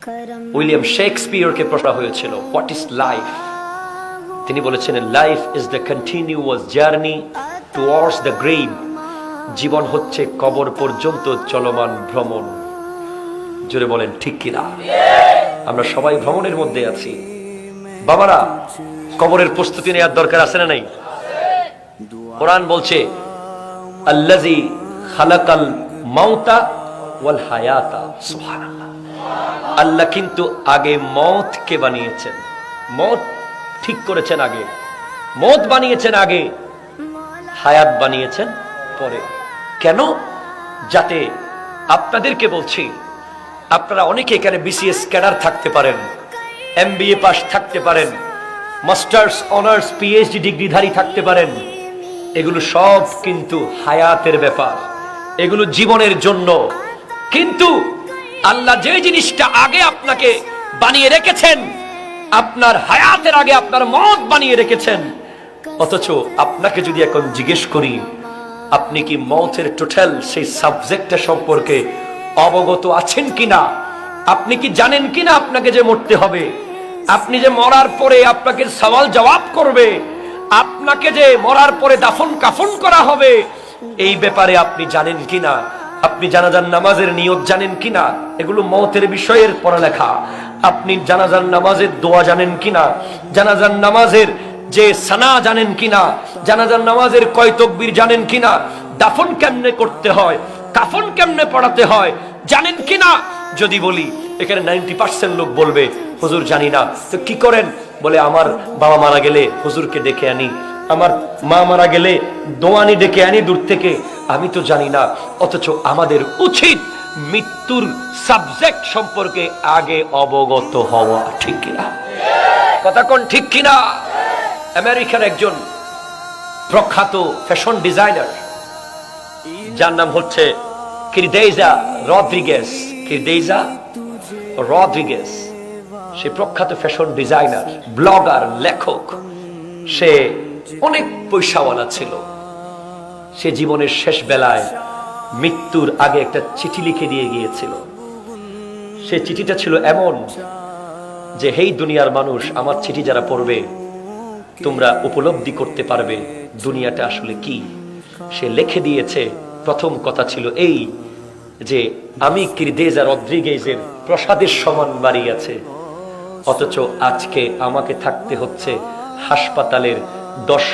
William শেক্সপিয়রকে প্রশ্ন হয়েছিল what is life. তিনি বলেছেন life is the continuous journey towards the grave. জীবন হচ্ছে কবর পর্যন্ত চলমান ভ্রমণ। জোরে বলেন ঠিক কিনা? আমরা সবাই ভ্রমণের মধ্যে আছি। বাবারা, কবরের প্রস্তুতি নেওয়ার দরকার আছে না নাই? কোরআন বলছে আল্লাযী খালাকাল মাউতা ওয়াল হায়াতা। সুবহানাল্লাহ। আল্লাহ কিন্তু আগে মওতকে বানিয়েছেন, মওত ঠিক করেছেন আগে, মওত বানিয়েছেন আগে, হায়াত বানিয়েছেন পরে। কেন? যাতে আপনাদেরকে বলছি, আপনারা অনেকে এখানে বিসিএস ক্যাডার থাকতে পারেন, এমবিএ পাস থাকতে পারেন, মাস্টার্স অনার্স পিএইচডি ডিগ্রিধারী থাকতে পারেন। এগুলো সব কিন্তু হায়াতের ব্যাপার, এগুলো জীবনের জন্য। কিন্তু আল্লাহ যে জিনিসটা আগে আপনাকে বানিয়ে রেখেছেন, আপনার হায়াতের আগে আপনার মওত বানিয়ে রেখেছেন। অথচ আপনাকে যদি এখন জিজ্ঞেস করি আপনি কি মওতের টোটাল সেই সাবজেক্টটা সম্পর্কে অবগত আছেন কিনা, আপনি কি জানেন কিনা আপনাকে যে মরতে হবে, আপনি যে মরার পরে আপনাকে সওয়াল জবাব করবে, আপনাকে যে মরার পরে দাফন কাফন করা হবে, এই ব্যাপারে আপনি জানেন কিনা, আপনি জানাজার নামাজের নিয়ত জানেন কিনা, এগুলো মওতের বিষয়ের পড়ালেখা। আপনি জানাজার নামাজের দোয়া জানেন কিনা, জানাজার নামাজের যে সানা জানেন কিনা, জানাজার নামাজের কয় তাকবীর জানেন কিনা, দাফন কেমনে করতে হয়, কাফন কেমনে পড়াতে হয় জানেন কিনা। যদি বলি এখানে 90% লোক বলবে হুজুর জানি না। তো কি করেন? বলে আমার বাবা মারা গেলে হুজুরকে ডেকে আনি, আমার মা মারা গেলে দোয়ানি ডেকে আনি দূর থেকে, আমি তো জানি না। অথচ আমাদের উচিত মৃত্যুর সাবজেক্ট সম্পর্কে আগে অবগত হওয়া। ঠিক কিনা? কথা কোন ঠিক কিনা? আমেরিকার একজন প্রখ্যাত ফ্যাশন ডিজাইনার, যার নাম হচ্ছে কিরদেইজা রদ্রিগেজ। কিরদেইজা রদ্রিগেজ সে প্রখ্যাত ফ্যাশন ডিজাইনার, ব্লগার, লেখক। সে অনেক পয়সাওয়ালা ছিল। সে জীবনের শেষ বেলায় মৃত্যুর আগে একটা চিঠি লিখে দিয়ে গিয়েছিল। সে চিঠিটা ছিল এমন যে হেই দুনিয়ার মানুষ, আমার চিঠি যারা পড়বে তোমরা উপলব্ধি করতে পারবে দুনিয়াটা আসলে কি। সে লিখে দিয়েছে, প্রথম কথা ছিল এই যে আমি কিরদেইজা রদ্রিগেজের প্রসাদের সমান বাড়ি আছে, অথচ আজকে আমাকে থাকতে হচ্ছে হাসপাতালের 10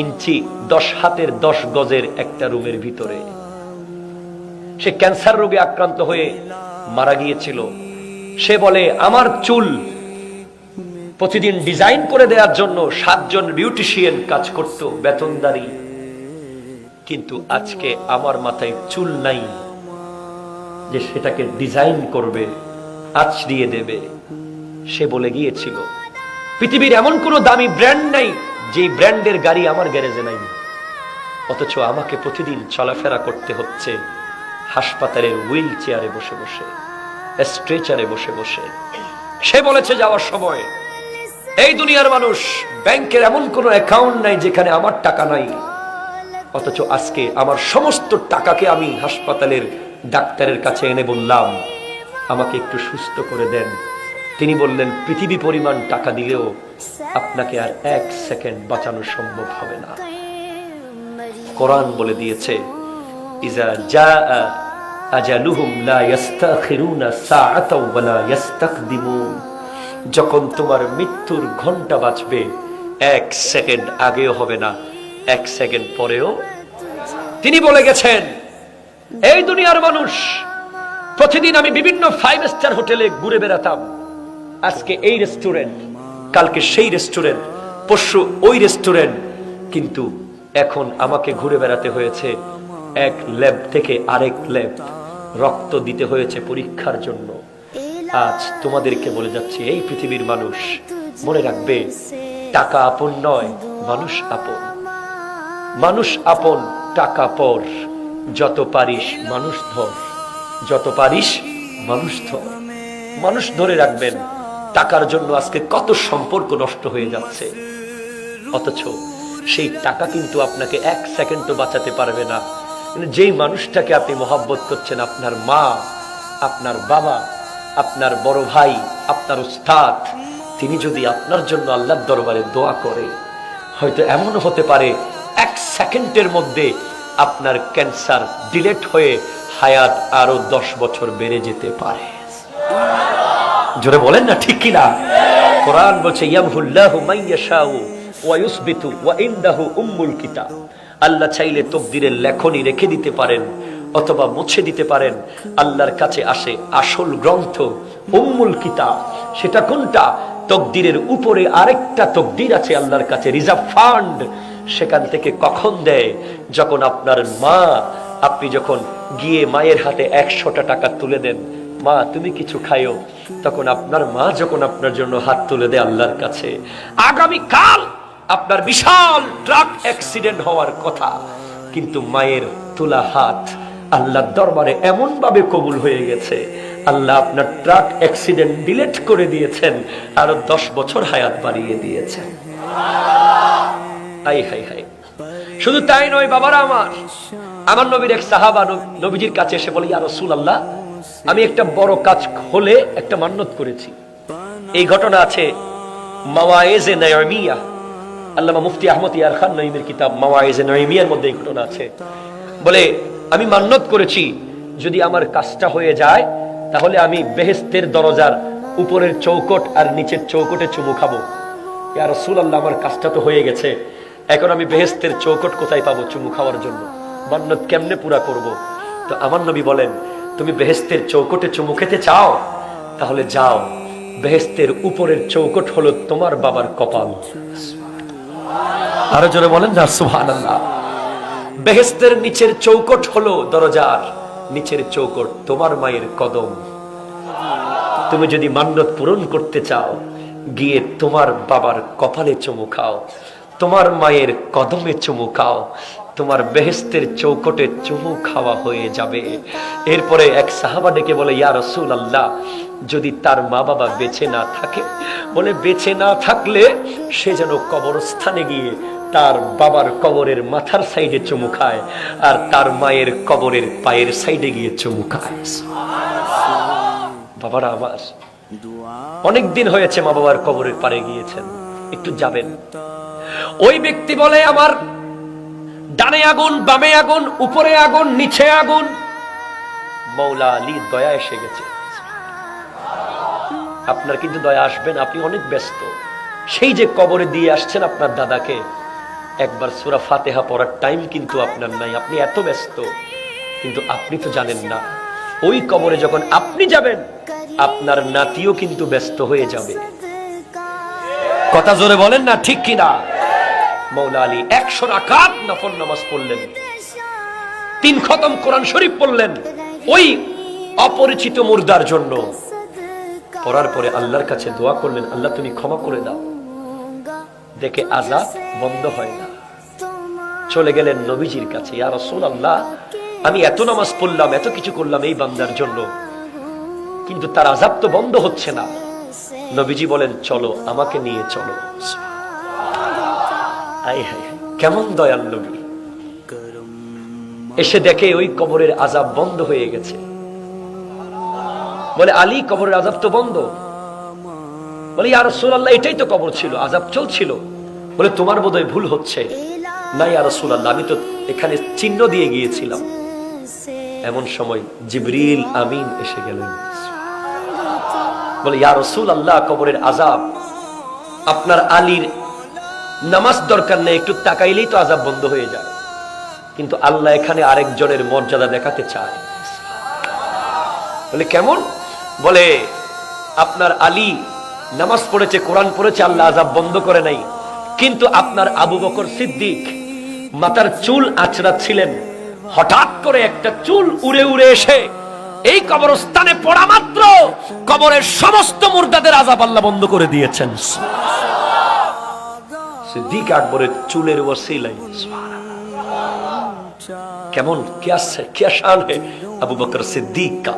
ইঞ্চি 10 হাতের 10 গজের একটা রুমের ভিতরে। সে ক্যান্সার রোগে আক্রান্ত হয়ে মারা গিয়েছিল। সে বলে আমার চুল প্রতিদিন ডিজাইন করে দেওয়ার জন্য 7 জন বিউটিশিয়ান কাজ করত, বেতনদারি। কিন্তু আজকে আমার মাথায় চুল নাই যে সেটাকে ডিজাইন করবে, আঁচড়িয়ে দেবে। সে বলে গিয়েছিল পৃথিবীর এমন কোন দামি ব্র্যান্ড নাই যে ব্র্যান্ডের গাড়ি আমার গ্যারেজে নাই, অথচ আমাকে প্রতিদিন চলাফেরা করতে হচ্ছে হাসপাতালের হুইল চেয়ারে বসে বসে, স্ট্রেচারে বসে বসে। সে বলেছে যাওয়ার সময় এই দুনিয়ার মানুষ, ব্যাংকের এমন কোন অ্যাকাউন্ট নাই যেখানে আমার টাকা নাই, অথচ আজকে আমার সমস্ত টাকাকে আমি হাসপাতালের ডাক্তারের কাছে এনে বললাম আমাকে একটু সুস্থ করে দেন। তিনি বললেন পৃথিবী পরিমাণ টাকা দিলেও আপনাকে আর 1 সেকেন্ড বাঁচানো সম্ভব হবে না। কোরআন বলে দিয়েছে ইজা জাআ আজালুহুম লা ইস্তাখিরুনা সাআতাও ওয়া লা ইস্তাকদিমুন। যখন তোমার মৃত্যুর ঘন্টা বাজবে 1 সেকেন্ড আগেও হবে না, 1 সেকেন্ড পরেও। তিনি বলে গেছেন এই দুনিয়ার মানুষ, প্রতিদিন আমি বিভিন্ন 5 স্টার হোটেলে ঘুরে বেড়াতাম, আজকে এই রেস্টুরেন্ট, কালকে সেই রেস্টুরেন্ট, পরশু ওই রেস্টুরেন্ট, কিন্তু এখন আমাকে ঘুরে বেড়াতে হয়েছে এক ল্যাব থেকে আরেক ল্যাব, রক্ত দিতে হয়েছে পরীক্ষার জন্য। আজ তোমাদেরকে বলে যাচ্ছি এই পৃথিবীর মানুষ, মনে রাখবে টাকা আপন নয়, মানুষ আপন। মানুষ আপন, টাকা পর। যত পারিস মানুষ ধর, যত পারিস মানুষ ধর। মানুষ ধরে রাখবেন। টাকার জন্য আজকে কত সম্পর্ক নষ্ট হয়ে যাচ্ছে, অথচ সেই টাকা কিন্তু আপনাকে 1 সেকেন্ডও বাঁচাতে পারবে না। যেই মানুষটাকে আপনি মহব্বত করছেন, আপনার মা, আপনার বাবা, আপনার বড় ভাই, আপনার উস্তাদ, তিনি যদি আপনার জন্য আল্লাহর দরবারে দোয়া করে, হয়তো এমনও হতে পারে 1 সেকেন্ডের মধ্যে আপনার ক্যান্সার ডিলেট হয়ে হায়াত আরো 10 বছর বেড়ে যেতে পারে। জোরে বলেন না ঠিক কিনা? কোরআন বলছে ইয়ামহুল্লাহু মাইয়াশাউ ওয়া ইউসবিতু ওয়া ইনদাহু উম্মুল কিতাব। আল্লাহ চাইলে তকদিরের লেখনী রেখে দিতে পারেন অথবা মুছে দিতে পারেন। আল্লাহর কাছে আসে আসল গ্রন্থ উম্মুল কিতাব। সেটা কোনটা? তকদিরের উপরে আরেকটা তকদির আছে আল্লাহর কাছে, রিজার্ভ ফান্ড। সেখান থেকে কখন দেয়? যখন আপনার মা, আপনি যখন গিয়ে মায়ের হাতে 100টা টাকা তুলে দেন, মা তুমি কিছু খাইও, তখন আপনার মা যখন আপনার জন্য হাত তুলে দেয় আল্লাহর কাছে, আগামী কাল আপনার বিশাল ট্রাক অ্যাক্সিডেন্ট হওয়ার কথা, কিন্তু মায়ের তোলা হাত আল্লাহর দরবারে এমন ভাবে কবুল হয়ে গেছে, আল্লাহ আপনার ট্রাক অ্যাক্সিডেন্ট ডিলিট করে দিয়েছেন, আরো 10 বছর হায়াত বাড়িয়ে দিয়েছেন। High high high. শুধু তাই নয় বাবারা, আমার নবীর এক সাহাবা নবীজির কাছে এসে বলে, ইয়া রাসূলুল্লাহ, আমি একটা বড় কাজ হলে একটা মান্নত করেছি। এই ঘটনা আছে মাওয়াইজে নাইমিয়া, আল্লামা মুফতি আহমদ ইয়ার খান নঈমের কিতাব মাওয়াইজে নাইমিয়ার মধ্যে এই ঘটনা আছে। বলে আমি মান্নত করেছি, যদি আমার কাজটা হয়ে যায় তাহলে আমি বেহেশতের দরজার উপরের চৌকট আর নিচের চৌকটে চুমু খাবো। ইয়া রাসূলুল্লাহ, আমার কাজটা তো হয়ে গেছে, এখন আমি বেহেশতের চৌকট কোথায় পাবো চুমু খাওয়ার জন্য? মান্নত কেমনে পুরা করব? তো আমার নবী বলেন, তুমি বেহেশতের চৌকটে চুমু খেতে চাও? তাহলে যাও, বেহেশতের উপরের চৌকট হলো তোমার বাবার কপাল। আরো জোরে বলেন না সুবহানাল্লাহ। বেহেশতের নিচের চৌকট হলো দরজার নিচের চৌকট তোমার মায়ের কদম। তুমি যদি মান্নত পূরণ করতে চাও, গিয়ে তোমার বাবার কপালে চুমু খাও, তোমার মায়ের কদমে চুমু খাও, তোমার বেহেশতের চৌকটে চুমু খাওয়া হয়ে যাবে। এরপরে এক সাহাবা ডেকে বলে, ইয়া রাসূলুল্লাহ, যদি তার মা বাবা বেঁচে না থাকে, বলে বেঁচে না থাকলে সে যেন কবরস্থানে গিয়ে তার বাবার কবরের মাথার সাইডে চুমু খায় আর তার মায়ের কবরের পায়ের সাইডে গিয়ে চুমু খায়। বাবারা আমার, অনেক দিন হয়েছে মা বাবার কবরের পারে গিয়েছেন, একটু যাবেন। ওই ব্যক্তি বলে, আমার ডানে আগুন, বামে আগুন, উপরে আগুন, নিচে আগুন। মৌলা আলী দয়া এসে গেছে। আপনার কিন্তু দয়া আসবে না, আপনি অনেক ব্যস্ত। সেই যে কবরে দিয়ে আসছেন আপনার দাদাকে, একবার সূরা ফাতিহা পড়ার টাইম কিন্তু আপনার নাই, আপনি এত ব্যস্ত। কিন্তু আপনি তো জানেন না, ওই কবরে যখন আপনি যাবেন, আপনার নাতিও কিন্তু ব্যস্ত হয়ে যাবে। কথা জোরে বলেন না ঠিক কিনা? মৌলা আলী 100 রাকাত নফল নামাজ পড়লেন, 3 খতম কোরআন শরীফ পড়লেন ওই অপরিচিত মুর্দার জন্য। পড়ার পরে আল্লাহর কাছে দোয়া করলেন, আল্লাহ তুমি ক্ষমা করে দাও। দেখে আযাব বন্ধ হয় না। চলে গেলেন নবীজির কাছে, ইয়া রাসূলুল্লাহ, আমি এত নামাজ পড়লাম, এত কিছু করলাম এই বান্দার জন্য, কিন্তু তার আযাব তো বন্ধ হচ্ছে না। নবীজি বলেন, চলো আমাকে নিয়ে চলো। আয় হায়, কেমন দয়াল নবী! এসে দেখে ওই কবরের আযাব বন্ধ হয়ে গেছে। বলে, আলী, কবরের আযাব তো বন্ধ। বলে, ইয়া রাসূলুল্লাহ, এটাই তো কবর ছিল, আযাব চলছিল। বলে, তোমার বোধহয় ভুল হচ্ছে। না ইয়া রাসূলুল্লাহ, আমি তো এখানে চিহ্ন দিয়ে গিয়েছিলাম। এমন সময় জিবরিল আমিন এসে গেলেন। বলে, ইয়া রাসূলুল্লাহ, কবরের আযাব, আপনার আলীর নামাজ দরকার নেই, একটু তাকাইলেই তো আযাব বন্ধ হয়ে যায়, কিন্তু আল্লাহ এখানে আরেকজনের মর্যাদা দেখাতে চায়। বলে, কেমন? বলে, আপনার আলী নামাজ পড়েছে, কোরআন পড়েছে, আল্লাহ আযাব বন্ধ করে নাই, কিন্তু আপনার আবু বকর সিদ্দিক মাথার চুল আঁচড়াচ্ছিলেন, হঠাৎ করে একটা চুল উড়ে উড়ে এসে এই কবরস্থানে পড়া মাত্র কবরের সমস্ত মুর্দাদের আযাব আল্লাহ বন্ধ করে দিয়েছেন। সিদ্দিক আকবরের চুলের ওসিলায়। কেমন, क्या शान है अबू बकर सिद्दीक का।